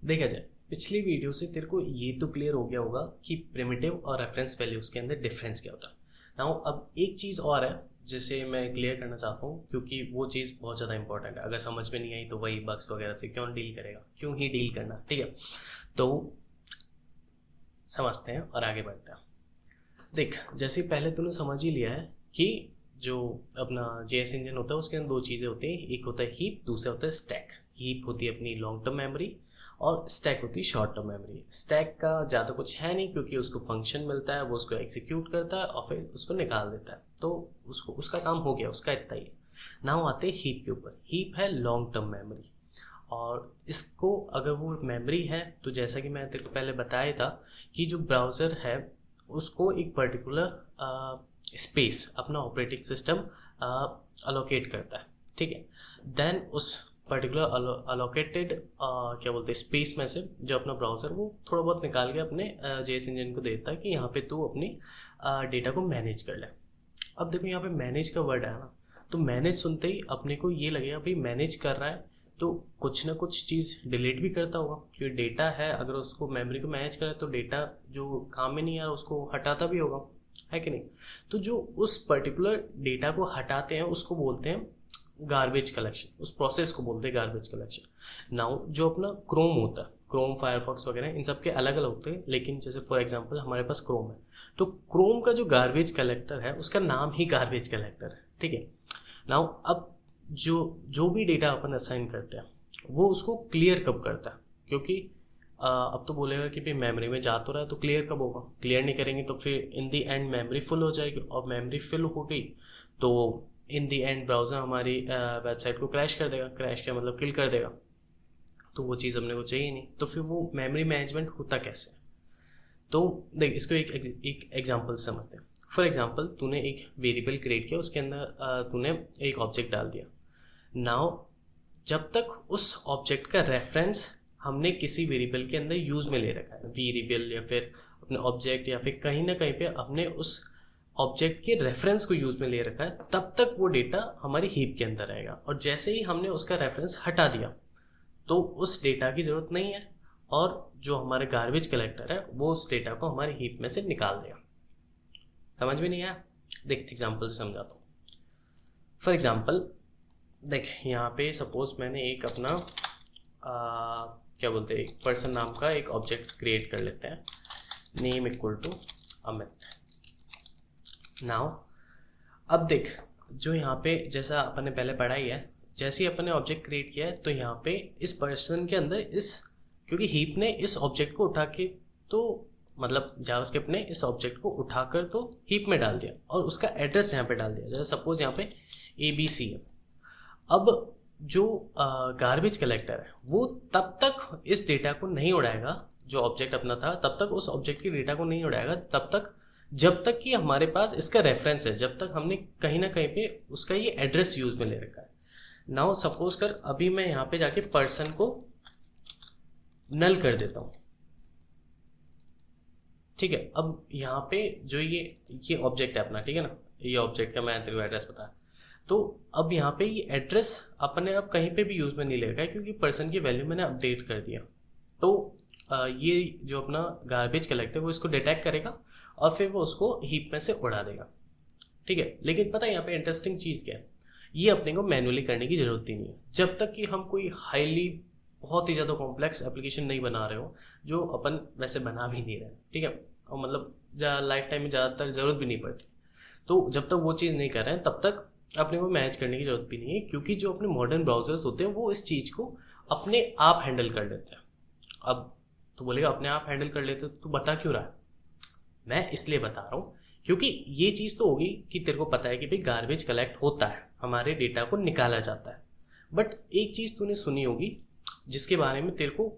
देखा जाए पिछली वीडियो से तेरे को ये तो क्लियर हो गया होगा कि प्रिमिटिव और रेफरेंस वैल्यूज़ के अंदर डिफरेंस क्या होता है। नाउ अब एक चीज़ और है जिसे मैं क्लियर करना चाहता हूँ, क्योंकि वो चीज़ बहुत ज़्यादा इंपॉर्टेंट है। अगर समझ में नहीं आई तो वही बग्स वगैरह से क्यों डील करेगा, क्यों ही डील करना। ठीक है, तो समझते हैं और आगे बढ़ते हैं। देख, जैसे पहले तूने समझ ही लिया है कि जो अपना जेएस इंजन होता है उसके अंदर दो चीज़ें होती हैं, एक होता है हीप, दूसरा होता है स्टैक। हीप होती है अपनी लॉन्ग टर्म मेमोरी और स्टैक होती है शॉर्ट टर्म मेमोरी। स्टैक का ज़्यादा कुछ है नहीं, क्योंकि उसको फंक्शन मिलता है, वो उसको एग्जीक्यूट करता है और फिर उसको निकाल देता है, तो उसको उसका काम हो गया, उसका इतना ही है। नाउ आते हैं हीप के ऊपर। हीप है लॉन्ग टर्म मेमोरी, और इसको अगर वो मेमोरी है तो जैसा कि मैं तेरे को पहले बताया था कि जो ब्राउज़र है उसको एक पर्टिकुलर स्पेस अपना ऑपरेटिंग सिस्टम अलोकेट करता है। ठीक है, देन उस पर्टिकुलर अलोकेटेड क्या बोलते हैं स्पेस में से जो अपना ब्राउज़र वो थोड़ा बहुत निकाल के अपने जेएस इंजन को देता है कि यहाँ पे तू अपनी डेटा को मैनेज कर ले। अब देखो यहाँ पे मैनेज का वर्ड है ना, तो मैनेज सुनते ही अपने को ये लगेगा भाई मैनेज कर रहा है तो कुछ ना कुछ चीज़ डिलीट भी करता होगा, क्योंकि डेटा है, अगर उसको मेमोरी को मैनेज करे तो डेटा जो काम में नहीं आ रहा उसको हटाता भी होगा, है कि नहीं। तो जो उस पर्टिकुलर डेटा को हटाते हैं उसको बोलते हैं गार्बेज कलेक्शन, उस प्रोसेस को बोलते हैं गार्बेज कलेक्शन। नाउ जो अपना क्रोम होता है, क्रोम, फायरफॉक्स वगैरह, इन सब के अलग अलग होते हैं, लेकिन जैसे फॉर एग्जांपल हमारे पास क्रोम है, तो क्रोम का जो गार्बेज कलेक्टर है उसका नाम ही गार्बेज कलेक्टर है। ठीक है, नाउ अब जो जो भी डेटा अपन असाइन करते हैं वो उसको क्लियर कब करता है, क्योंकि अब तो बोलेगा कि भाई मेमोरी में जा तो रहा है तो क्लियर कब होगा। क्लियर नहीं करेंगे तो फिर इन दी एंड मेमोरी फुल हो जाएगी, और मेमोरी फिल हो गई तो इन दी एंड ब्राउज़र हमारी वेबसाइट को क्रैश कर देगा। क्रैश का मतलब किल कर देगा, तो वो चीज़ अपने को चाहिए नहीं। तो फिर वो मेमोरी मैनेजमेंट होता कैसे? तो देख, इसको एक एग्जांपल समझते हैं। फॉर एग्जांपल तूने एक वेरिएबल क्रिएट किया, उसके अंदर तूने एक ऑब्जेक्ट डाल दिया। नाउ जब तक उस ऑब्जेक्ट का रेफरेंस हमने किसी वेरिएबल के अंदर यूज़ में ले रखा है, वेरिएबल या फिर अपने ऑब्जेक्ट या फिर कहीं ना कहीं पे हमने उस ऑब्जेक्ट के रेफरेंस को यूज़ में ले रखा है, तब तक वो डेटा हमारी हीप के अंदर रहेगा। और जैसे ही हमने उसका रेफरेंस हटा दिया तो उस डेटा की ज़रूरत नहीं है, और जो हमारे गार्बेज कलेक्टर है वो उस डेटा को हमारी हीप में से निकाल देगा। समझ में नहीं आया? देख एग्जाम्पल से समझाता हूँ। फॉर एग्जाम्पल देख, यहाँ पे सपोज मैंने एक अपना क्या बोलते हैं, एक पर्सन नाम का एक ऑब्जेक्ट क्रिएट कर लेते हैं, name equal to Amit. Now अब देख, जो यहाँ पे जैसा अपन ने पहले पढ़ा ही है, जैसे ही अपन ने ऑब्जेक्ट क्रिएट किया है तो यहाँ पे इस पर्सन के अंदर क्योंकि हीप ने इस ऑब्जेक्ट को उठा के, तो मतलब जावास्क्रिप्ट ने इस ऑब्जेक्ट को उठाकर तो हीप में डाल दिया और उसका एड्रेस यहाँ पे डाल दिया। जैसे सपोज यहाँ पे ABC है। अब जो गार्बेज कलेक्टर है वो तब तक इस डेटा को नहीं उड़ाएगा, जो ऑब्जेक्ट अपना था तब तक उस ऑब्जेक्ट की डेटा को नहीं उड़ाएगा तब तक जब तक कि हमारे पास इसका रेफरेंस है, जब तक हमने कहीं ना कहीं पे उसका ये एड्रेस यूज में ले रखा है। नाउ सपोज कर अभी मैं यहाँ पे जाके पर्सन को नल कर देता हूँ। ठीक है, अब यहाँ पे जो ये ऑब्जेक्ट है अपना, ठीक है ना, ये ऑब्जेक्ट का मैं तेरे को एड्रेस बताया, तो अब यहाँ पे ये एड्रेस अपने आप कहीं पे भी यूज़ में नहीं ले रखा है, क्योंकि पर्सन की वैल्यू मैंने अपडेट कर दिया। तो ये जो अपना गार्बेज कलेक्टर वो इसको डिटेक्ट करेगा और फिर वो उसको हीप में से उड़ा देगा। ठीक है, लेकिन पता है यहाँ पे इंटरेस्टिंग चीज़ क्या है, ये अपने को मैनुअली करने की ज़रूरत ही नहीं है, जब तक कि हम कोई हाईली बहुत ही ज़्यादा कॉम्प्लेक्स एप्लीकेशन नहीं बना रहे हो, जो अपन वैसे बना भी नहीं रहे। ठीक है, और मतलब लाइफ टाइम में ज़्यादातर ज़रूरत भी नहीं पड़ती। तो जब तक वो चीज़ नहीं कर रहे हैं तब तक अपने को मैनेज करने की ज़रूरत भी नहीं है, क्योंकि जो अपने मॉडर्न ब्राउजर्स होते हैं वो इस चीज़ को अपने आप हैंडल कर लेते हैं। अब तो बोलेगा अपने आप हैंडल कर लेते, तो बता क्यों रहा है? मैं इसलिए बता रहा हूँ क्योंकि ये चीज़ तो होगी कि तेरे को पता है कि भाई गार्बेज कलेक्ट होता है, हमारे डेटा को निकाला जाता है, बट एक चीज़ तूने सुनी होगी जिसके बारे में तेरे को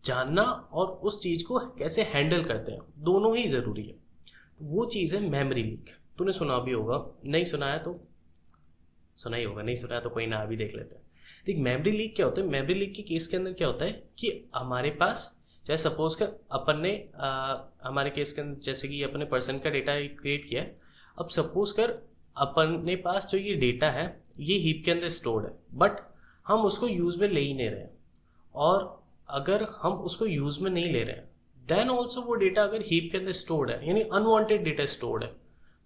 जानना और उस चीज़ को कैसे हैंडल करते हैं दोनों ही ज़रूरी है। तो वो चीज़ है मेमोरी लीक। तूने सुना भी होगा, नहीं सुना है तो सुना ही होगा, नहीं सुना है तो कोई ना अभी देख लेते हैं। देख, मेमोरी लीक क्या होता है? मेमोरी लीक के केस के अंदर क्या होता है कि हमारे पास चाहे सपोज कर अपन ने हमारे केस के अंदर जैसे कि अपने पर्सन का डेटा क्रिएट किया है। अब सपोज कर अपने पास जो ये डेटा है ये हीप के अंदर स्टोर्ड है, बट हम उसको यूज़ में ले ही नहीं रहे हैं, और अगर हम उसको यूज में नहीं ले रहे हैं, देन ऑल्सो वो डेटा अगर हीप के अंदर स्टोर्ड है, यानी अनवांटेड डेटा स्टोर्ड है,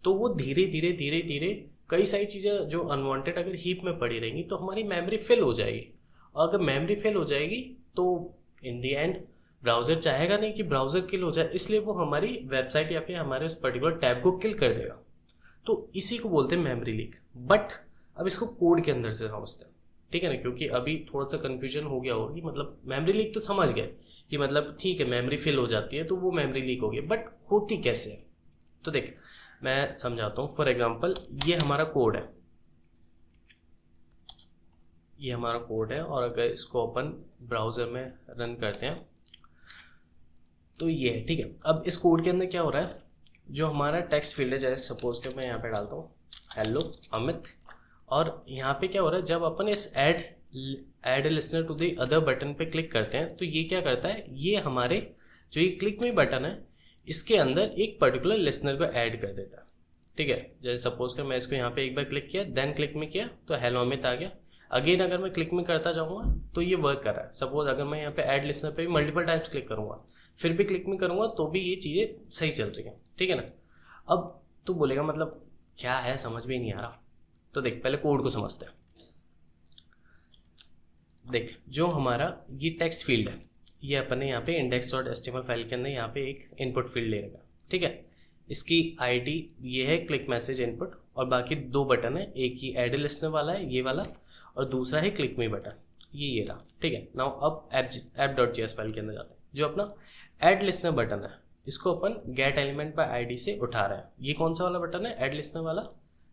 तो वो धीरे धीरे धीरे धीरे कई सारी चीज़ें जो अनवांटेड अगर हीप में पड़ी रहेंगी तो हमारी मेमोरी फिल हो जाएगी। और अगर मेमोरी फिल हो जाएगी तो इन द एंड ब्राउज़र चाहेगा नहीं कि ब्राउज़र किल हो जाए, इसलिए वो हमारी वेबसाइट या फिर हमारे उस पर्टिकुलर टैब को किल कर देगा। तो इसी को बोलते हैं मेमोरी लीक। बट अब इसको कोड के अंदर से समझते हैं, ठीक है ना, क्योंकि अभी थोड़ा सा कन्फ्यूजन हो गया होगा कि मतलब मेमोरी लीक तो समझ गए कि मतलब ठीक है मेमोरी फिल हो जाती है तो वो मेमोरी लीक हो गई, बट होती कैसे है। तो देख मैं समझाता हूँ। फॉर एग्जांपल ये हमारा कोड है, ये हमारा कोड है, और अगर इसको अपन ब्राउज़र में रन करते हैं तो ये है, ठीक है। अब इस कोड के अंदर क्या हो रहा है, जो हमारा टेक्स्ट फील्ड है, जैसे सपोज के मैं यहाँ पे डालता हूँ हेलो अमित, और यहाँ पे क्या हो रहा है, जब अपन इस add listener to the other button पे क्लिक करते हैं तो ये क्या करता है, ये हमारे जो ये क्लिक मी बटन है इसके अंदर एक पर्टिकुलर लिसनर को ऐड कर देता है, ठीक है। जैसे सपोज कर मैं इसको यहाँ पे एक बार क्लिक किया, देन क्लिक में किया तो हेलो अमित आ गया। अगेन अगर मैं क्लिक में करता जाऊँगा तो ये वर्क कर रहा है। सपोज अगर मैं यहाँ पे ऐड लिसनर पे भी मल्टीपल टाइम्स क्लिक करूँगा, फिर भी क्लिक में करूँगा तो भी ये चीज़ें सही चल रही हैं, ठीक है ना। अब तो बोलेगा मतलब क्या है, समझ में नहीं आ रहा। तो देख पहले कोड को समझते हैं। देख जो हमारा ये टेक्स्ट फील्ड है, ये अपन ने यहाँ पे index.html फाइल के अंदर यहाँ पे एक इनपुट फील्ड ले रखा, ठीक है। इसकी आईडी ये है क्लिक मैसेज इनपुट, और बाकी दो बटन है, एक ही ऐड लिसनर वाला है ये वाला, और दूसरा है क्लिक मी बटन, ये रहा, ठीक है। नाउ अब app.js फाइल के अंदर जाते हैं। जो अपना ऐड लिसनर बटन है इसको अपन गेट एलिमेंट बाय आईडी से उठा रहे हैं। ये कौन सा वाला बटन है, ऐड लिसनर वाला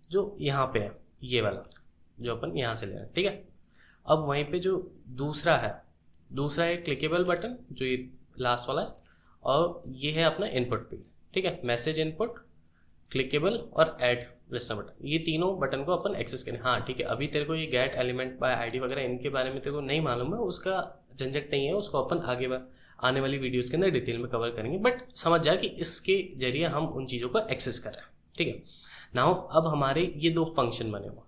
जो यहाँ पे है, ये वाला जो अपन यहाँ से ले रहे हैं, ठीक है। अब वहीं पे जो दूसरा है क्लिकेबल बटन जो ये लास्ट वाला है, और ये है अपना इनपुट फील्ड, ठीक है। मैसेज इनपुट, क्लिकेबल और ऐड लिसनर बटन, ये तीनों बटन को अपन एक्सेस करें। हाँ ठीक है, अभी तेरे को ये गेट एलिमेंट बाय आईडी वगैरह इनके बारे में तेरे को नहीं मालूम है, उसका झंझट नहीं है, उसको अपन आगे आने वाली वीडियोस के अंदर डिटेल में कवर करेंगे। बट समझ जा कि इसके जरिए हम उन चीज़ों को एक्सेस कर रहे हैं, ठीक है। नाउ अब हमारे ये दो फंक्शन बने हुए,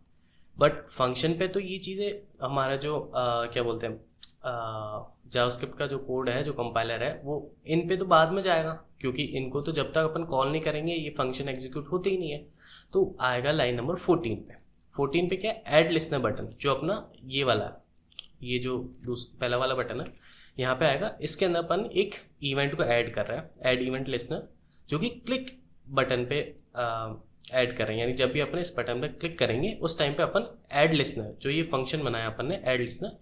बट फंक्शन पे तो ये चीज़ें हमारा जो क्या बोलते हैं जावास्क्रिप्ट का जो कोड है, जो कंपाइलर है, वो इन पे तो बाद में जाएगा, क्योंकि इनको तो जब तक अपन कॉल नहीं करेंगे ये फंक्शन एग्जीक्यूट होते ही नहीं है। तो आएगा लाइन नंबर 14 पे। 14 पे क्या है, ऐड लिसनर बटन, जो अपना ये वाला है, ये जो पहला वाला बटन है यहाँ पे आएगा। इसके अंदर अपन एक इवेंट को ऐड कर रहा है, ऐड इवेंट लिसनर, जो कि क्लिक बटन पे ऐड कर रहे हैं। यानी जब भी अपन इस बटन पे क्लिक करेंगे उस टाइम पे अपन ऐड लिसनर, जो ये फंक्शन बनाया अपन ने ऐड लिसनर,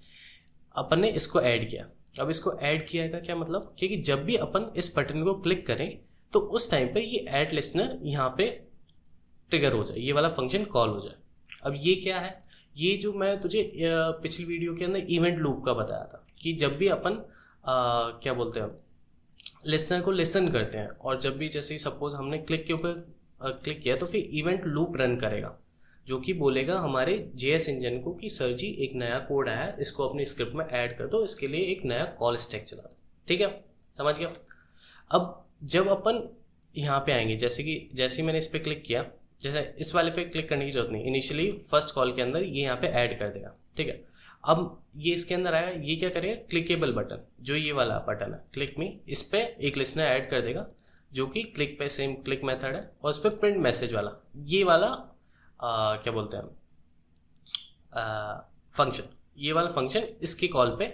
अपन ने इसको ऐड किया। अब इसको ऐड किया का क्या मतलब, क्योंकि जब भी अपन इस बटन को क्लिक करें तो उस टाइम पे ये ऐड लिसनर यहाँ पे ट्रिगर हो जाए, ये वाला फंक्शन कॉल हो जाए। अब ये क्या है, ये जो मैं तुझे पिछली वीडियो के अंदर इवेंट लूप का बताया था कि जब भी अपन क्या बोलते हैं लिसनर को लिसन करते हैं, और जब भी जैसे सपोज हमने क्लिक के ऊपर क्लिक किया तो फिर इवेंट लूप रन करेगा, जो कि बोलेगा हमारे JS इंजन को कि सर जी एक नया कोड आया है, इसको अपनी स्क्रिप्ट में ऐड कर दो, इसके लिए एक नया कॉल स्टैक चला दो, ठीक है, समझ गया। अब जब अपन यहाँ पे आएंगे, जैसे मैंने इस पर क्लिक किया, जैसे इस वाले पे क्लिक करने की जरूरत नहीं, इनिशियली फर्स्ट कॉल के अंदर ये यहाँ पे ऐड कर देगा, ठीक है। अब ये इसके अंदर आया, ये क्या करेगा, क्लिकेबल बटन, जो ये वाला बटन है क्लिक मी, इस पे एक लिसनर ऐड कर देगा, जो कि क्लिक पे सेम क्लिक मेथड है, और इस पर प्रिंट मैसेज वाला ये वाला क्या बोलते हैं फंक्शन, ये वाला फंक्शन इसकी कॉल पे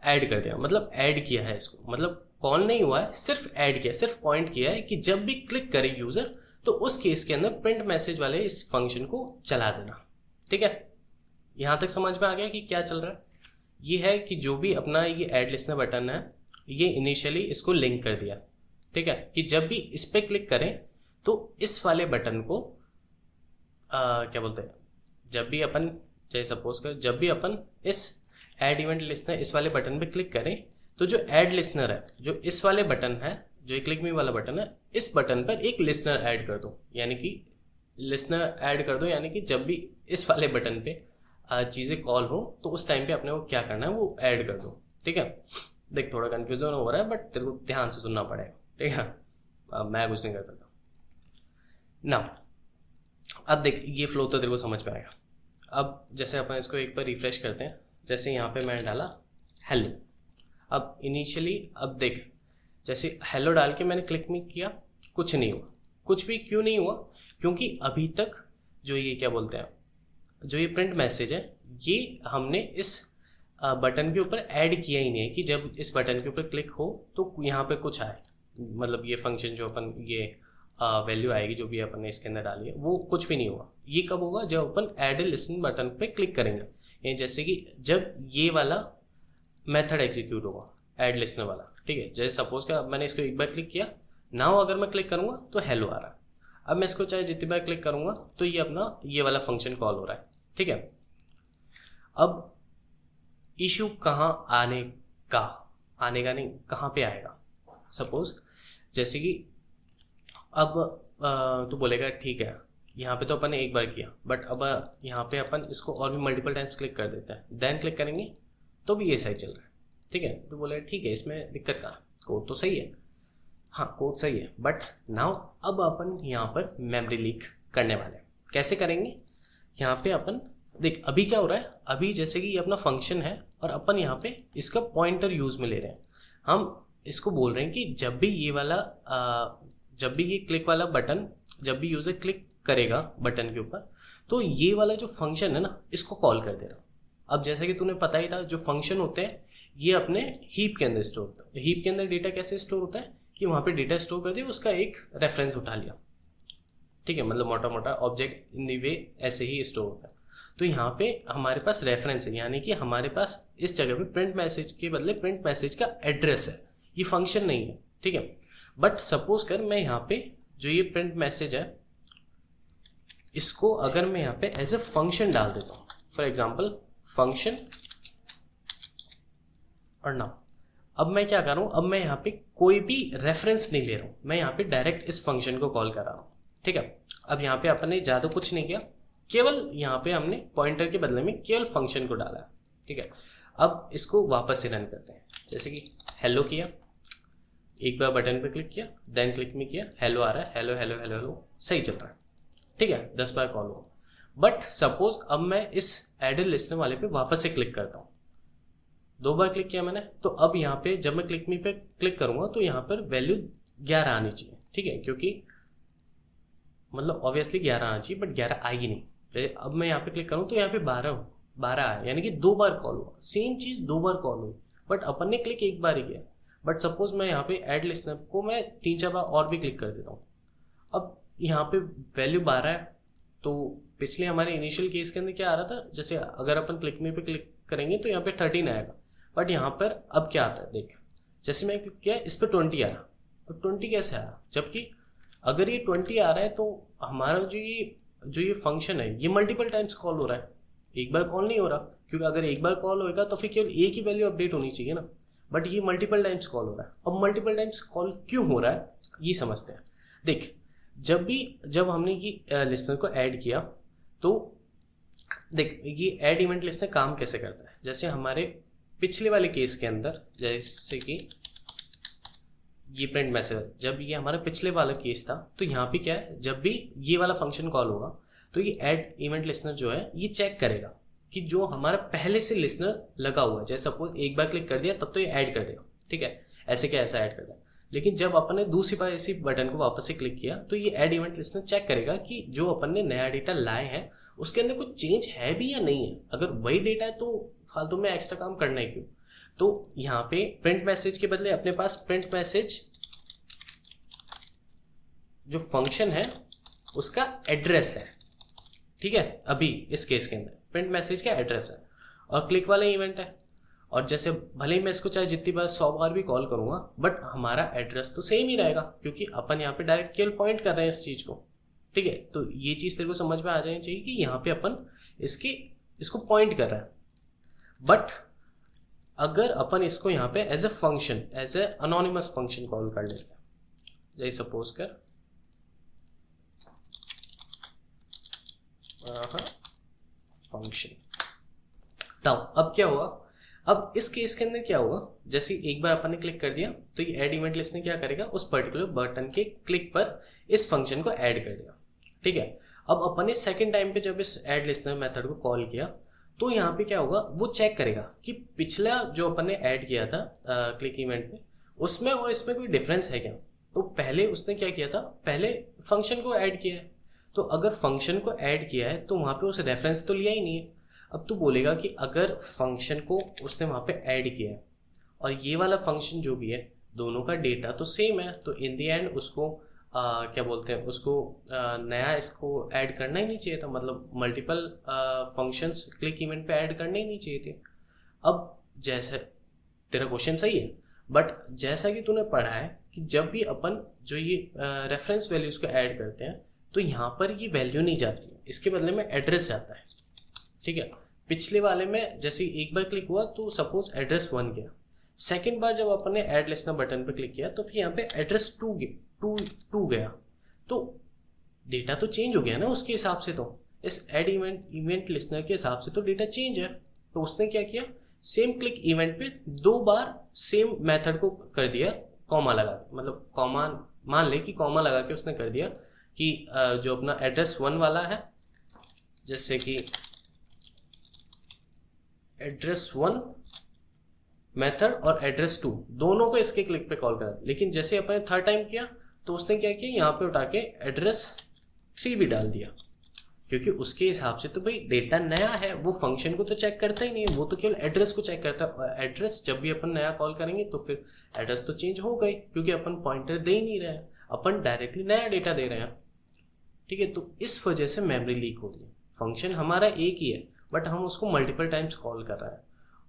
ऐड कर दिया, मतलब ऐड किया है इसको, मतलब कॉल नहीं हुआ है, सिर्फ ऐड किया, सिर्फ पॉइंट किया है कि जब भी क्लिक करे यूजर तो उस केस के अंदर प्रिंट मैसेज वाले इस फंक्शन को चला देना, ठीक है। यहाँ तक समझ में आ गया कि क्या चल रहा है। ये है कि जो भी अपना ये ऐड लिसनर बटन है, ये इनिशियली इसको लिंक कर दिया, ठीक है, कि जब भी इस पर क्लिक करें तो इस वाले बटन को क्या बोलते हैं, जब भी अपन जैसे सपोज कर जब भी अपन इस ऐड इवेंट लिसनर इस वाले बटन पे क्लिक करें तो जो ऐड लिसनर है, जो इस वाले बटन है, जो एक क्लिक मी वाला बटन है, इस बटन पर एक लिसनर ऐड कर दो, यानी कि लिसनर ऐड कर दो, यानी कि जब भी इस वाले बटन पे चीज़ें कॉल हो तो उस टाइम पे अपने को क्या करना है वो ऐड कर दो, ठीक है। देख थोड़ा कन्फ्यूजन हो रहा है, बट तेरे को ध्यान से सुनना पड़ेगा, ठीक है, मैं कुछ नहीं कर सकता ना। अब देख ये फ्लो तो तेरे को समझ में आएगा। अब जैसे अपन इसको एक बार रिफ्रेश करते हैं, जैसे यहाँ पे मैंने डाला हेलो, अब इनिशियली अब देख, जैसे हेलो डाल के मैंने क्लिक में किया, कुछ नहीं हुआ। कुछ भी क्यों नहीं हुआ? क्योंकि अभी तक जो ये क्या बोलते हैं, जो ये प्रिंट मैसेज है, ये हमने इस बटन के ऊपर ऐड किया ही नहीं है कि जब इस बटन के ऊपर क्लिक हो तो यहाँ पे कुछ आए, मतलब ये फंक्शन जो अपन ये वैल्यू आएगी जो भी अपन ने इसके अंदर डाली है, वो कुछ भी नहीं हुआ। ये कब होगा? जब अपन ऐड लिसन बटन पे क्लिक करेंगे, यानी जैसे कि जब ये वाला मेथड एग्जीक्यूट होगा, ऐड लिसनर वाला, ठीक है। जैसे सपोज का मैंने इसको एक बार क्लिक किया, नाउ अगर मैं क्लिक करूँगा तो हेलो आ रहा है। अब मैं इसको चाहे जितनी बार क्लिक करूँगा तो ये अपना ये वाला फंक्शन कॉल हो रहा है, ठीक है। अब इशू कहाँ आने का नहीं, कहाँ पे आएगा? सपोज जैसे कि अब तो बोलेगा ठीक है, यहाँ पे तो अपन ने एक बार किया, बट अब यहाँ पे अपन इसको और भी मल्टीपल टाइम्स क्लिक कर देते हैं, देन क्लिक करेंगे तो भी ये सही चल रहा है, ठीक है। तो बोले ठीक है, इसमें दिक्कत कहाँ? कोड तो सही है, हाँ कोड सही है, बट नाउ अब अपन यहाँ पर मेमोरी लीक करने वाले हैं। कैसे करेंगे? यहाँ पे अपन देख, अभी क्या हो रहा है, अभी जैसे कि ये अपना फंक्शन है और अपन यहाँ पे इसका पॉइंटर यूज में ले रहे हैं। हम इसको बोल रहे हैं कि जब भी ये वाला जब भी ये क्लिक वाला बटन, जब भी यूजर क्लिक करेगा बटन के ऊपर, तो ये वाला जो फंक्शन है ना, इसको कॉल कर दे रहा। अब जैसे कि तूने पता ही था, जो फंक्शन होते हैं ये अपने हीप के अंदर स्टोर होता है। हीप के अंदर डेटा कैसे स्टोर होता है कि वहाँ पे डेटा स्टोर कर दिया, उसका एक रेफरेंस उठा लिया, ठीक है, मतलब मोटा मोटा ऑब्जेक्ट इन दी वे ऐसे ही स्टोर होता है। तो यहाँ पे हमारे पास रेफरेंस है, यानी कि हमारे पास इस जगह पे प्रिंट मैसेज के बदले प्रिंट मैसेज का एड्रेस है, ये फंक्शन नहीं है, ठीक है। बट सपोज कर मैं यहाँ पे जो ये प्रिंट मैसेज है, इसको अगर मैं यहाँ पे एज ए फंक्शन डाल देता हूँ, फॉर एग्जाम्पल फंक्शन और नाउ, अब मैं क्या कर रहा हूँ, अब मैं यहाँ पे कोई भी रेफरेंस नहीं ले रहा हूँ, मैं यहाँ पे डायरेक्ट इस फंक्शन को कॉल कर रहा हूँ, ठीक है। अब यहाँ पे अपन ने ज़्यादा कुछ नहीं किया, केवल यहाँ पे हमने पॉइंटर के बदले में केवल फंक्शन को डाला है, ठीक है। अब इसको वापस से रन करते हैं, जैसे कि हेलो किया, एक बार बटन पे क्लिक किया, देन क्लिक में किया, हेलो आ रहा है, हेलो हेलो हेलो हेलो, सही चल रहा है, ठीक है, 10 बार कॉल हुआ। बट सपोज अब मैं इस एडेड लिस्टनर वाले पे वापस से क्लिक करता हूँ, 2 बार क्लिक किया मैंने, तो अब यहाँ पे जब मैं क्लिक मी पे क्लिक करूँगा तो यहाँ पर वैल्यू 11 आनी चाहिए, ठीक है, क्योंकि मतलब ऑब्वियसली 11 आना चाहिए, बट 11 आएगी नहीं। अब मैं यहाँ पे क्लिक करूँ तो यहाँ पे 12 आया, यानी कि 2 बार कॉल हुआ, सेम चीज़ 2 बार कॉल हुई, बट अपन ने क्लिक एक बार ही किया। बट सपोज मैं यहाँ पे ऐड लिस्टनर को मैं 3-4 बार और भी क्लिक कर देता हूँ, अब यहाँ पे वैल्यू 12 है। तो पिछले हमारे इनिशियल केस के अंदर क्या आ रहा था, जैसे अगर अपन क्लिक में पे क्लिक करेंगे तो यहाँ पे 13 आएगा, बट यहाँ पर अब क्या आता है देख, जैसे मैं क्लिक किया इस पर 20 आया, अब 20 कैसे आया, जबकि अगर ये 20 आ रहा है तो हमारा जो ये फंक्शन है ये मल्टीपल टाइम्स कॉल हो रहा है, एक बार कॉल नहीं हो रहा, क्योंकि अगर एक बार कॉल होएगा तो फिर केवल एक ही वैल्यू अपडेट होनी चाहिए ना, बट ये मल्टीपल टाइम्स कॉल हो रहा है। अब मल्टीपल टाइम्स कॉल क्यों हो रहा है ये समझते हैं। देख, जब हमने ये लिस्टनर को ऐड किया तो देख, ये ऐड इवेंट लिस्टनर काम कैसे करता है, जैसे हमारे पिछले वाले केस के अंदर, जैसे कि ये प्रिंट मैसेज, जब ये हमारा पिछले वाला केस था तो यहाँ पे क्या है, जब भी ये वाला फंक्शन कॉल होगा तो ये ऐड इवेंट लिस्टनर जो है ये चेक करेगा कि जो हमारा पहले से लिस्टनर लगा हुआ है, जैसे सपोज एक बार क्लिक कर दिया तब तो ये ऐड कर देगा, ठीक है, ऐसे क्या ऐसा ऐड कर देगा। लेकिन जब अपन ने दूसरी बार इसी बटन को वापस से क्लिक किया तो ये ऐड इवेंट लिस्टनर चेक करेगा कि जो अपन ने नया डेटा लाए हैं उसके अंदर कुछ चेंज है भी या नहीं है। अगर वही डेटा है तो फालतू में एक्स्ट्रा काम करना है क्यों। तो यहाँ पे प्रिंट मैसेज के बदले अपने पास प्रिंट मैसेज जो फंक्शन है उसका एड्रेस है, ठीक है। अभी इस केस के अंदर प्रिंट मैसेज का एड्रेस है और क्लिक वाला इवेंट है, और जैसे भले ही मैं इसको चाहे जितनी बार 100 बार भी कॉल करूंगा बट हमारा एड्रेस तो सेम ही रहेगा, क्योंकि अपन यहाँ पे डायरेक्ट केवल पॉइंट कर रहे हैं इस चीज को, ठीक है। तो ये चीज तेरे को समझ में आ जानी चाहिए कि यहाँ पे अपन इसको पॉइंट कर रहे हैं। बट अगर अपन इसको यहाँ पे as a function, as a anonymous function call कर लेते हैं, जैसे सपोज कर फंक्शन, तो अब क्या हुआ, अब इस केस के अंदर क्या होगा, जैसे एक बार अपन ने क्लिक कर दिया तो ये ऐड इवेंट लिस्ट ने क्या करेगा, उस पर्टिकुलर बटन के क्लिक पर इस फंक्शन को ऐड कर देगा, ठीक है। अब अपन ने सेकंड टाइम पे जब इस ऐड लिस्टनर मेथड को कॉल किया तो यहाँ पे क्या होगा, वो चेक करेगा कि पिछला जो अपन ने ऐड किया था क्लिक इवेंट पे, उसमें और इसमें कोई डिफरेंस है क्या। तो पहले उसने क्या किया था, पहले फंक्शन को ऐड किया है, तो अगर फंक्शन को ऐड किया है तो वहाँ पे उस रेफरेंस तो लिया ही नहीं है। अब तू बोलेगा कि अगर फंक्शन को उसने वहाँ पे ऐड किया है और ये वाला फंक्शन जो भी है, दोनों का डेटा तो सेम है, तो इन दी एंड उसको क्या बोलते हैं, उसको नया इसको ऐड करना ही नहीं चाहिए था, मतलब मल्टीपल फंक्शंस क्लिक इवेंट पे ऐड करने ही नहीं चाहिए थे। अब जैसे तेरा क्वेश्चन सही है, बट जैसा कि तूने पढ़ा है कि जब भी अपन जो ये रेफरेंस वैल्यूज़ को ऐड करते हैं तो यहाँ पर ये वैल्यू नहीं जाती है, इसके बदले में एड्रेस जाता है। ठीक है, पिछले वाले में जैसे एक बार क्लिक हुआ तो सपोज एड्रेस 1 गया, सेकेंड बार जब अपन ने ऐड लिस्नर बटन पर क्लिक किया तो फिर यहाँ पे एड्रेस 2 गया, तो डेटा तो चेंज हो गया ना उसके हिसाब से। तो इस ऐड इवेंट लिस्नर के हिसाब से तो डेटा चेंज है। तो उसने क्या किया, सेम क्लिक इवेंट पे 2 बार सेम मेथड को कर दिया कॉमा लगा के, मतलब कॉमा मान ले कि कॉमा लगा के उसने कर दिया कि जो अपना एड्रेस 1 वाला है, जैसे कि एड्रेस 1 मेथड और एड्रेस 2 दोनों को इसके क्लिक पे कॉल करा, लेकिन जैसे अपने थर्ड टाइम किया तो उसने क्या किया, यहाँ पे उठा के एड्रेस 3 भी डाल दिया, क्योंकि उसके हिसाब से तो भाई डेटा नया है, वो फंक्शन को तो चेक करता ही नहीं है, वो तो केवल एड्रेस को चेक करता है। एड्रेस जब भी अपन नया कॉल करेंगे तो फिर एड्रेस तो चेंज हो गई, क्योंकि अपन पॉइंटर दे ही नहीं रहे हैं, अपन डायरेक्टली नया डेटा दे रहे हैं। ठीक है, तो इस वजह से मेमोरी लीक हो रही है। फंक्शन हमारा एक ही है बट हम उसको मल्टीपल टाइम्स कॉल कर रहे हैं,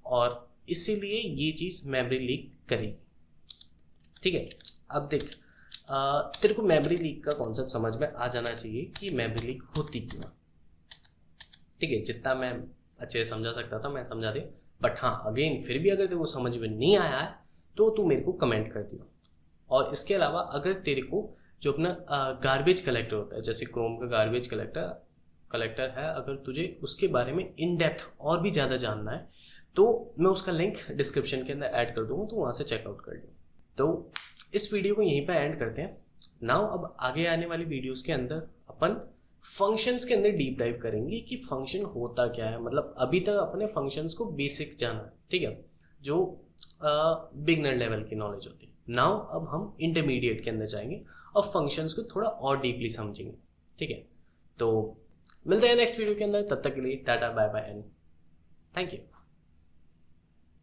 और इसीलिए ये चीज़ मेमोरी लीक करेगी। ठीक है, अब देख तेरे को मेमोरी लीक का कॉन्सेप्ट समझ में आ जाना चाहिए कि मेमोरी लीक होती क्यों। ठीक है, जितना मैं अच्छे से समझा सकता था मैं समझा दिया, बट हाँ अगेन फिर भी अगर तेरे को समझ में नहीं आया है तो तू मेरे को कमेंट कर दियो। और इसके अलावा अगर तेरे को जो अपना गार्बेज कलेक्टर होता है, जैसे क्रोम का गार्बेज कलेक्टर है, अगर तुझे उसके बारे में इन डेप्थ और भी ज़्यादा जानना है तो मैं उसका लिंक डिस्क्रिप्शन के अंदर ऐड कर दूँगा, तो वहाँ से चेकआउट कर लियो। तो इस वीडियो को यहीं पर एंड करते हैं। नाउ अब आगे आने वाली वीडियोस के अंदर अपन फंक्शंस के अंदर डीप डाइव करेंगे कि फंक्शन होता क्या है। मतलब अभी तक अपने फंक्शंस को बेसिक जाना है, ठीक है, जो बिगनर लेवल की नॉलेज होती है। नाउ अब हम इंटरमीडिएट के अंदर जाएंगे और फंक्शंस को थोड़ा और डीपली समझेंगे। ठीक है, तो मिलते हैं नेक्स्ट वीडियो के अंदर, तब तक के लिए टाटा bye bye and thank you.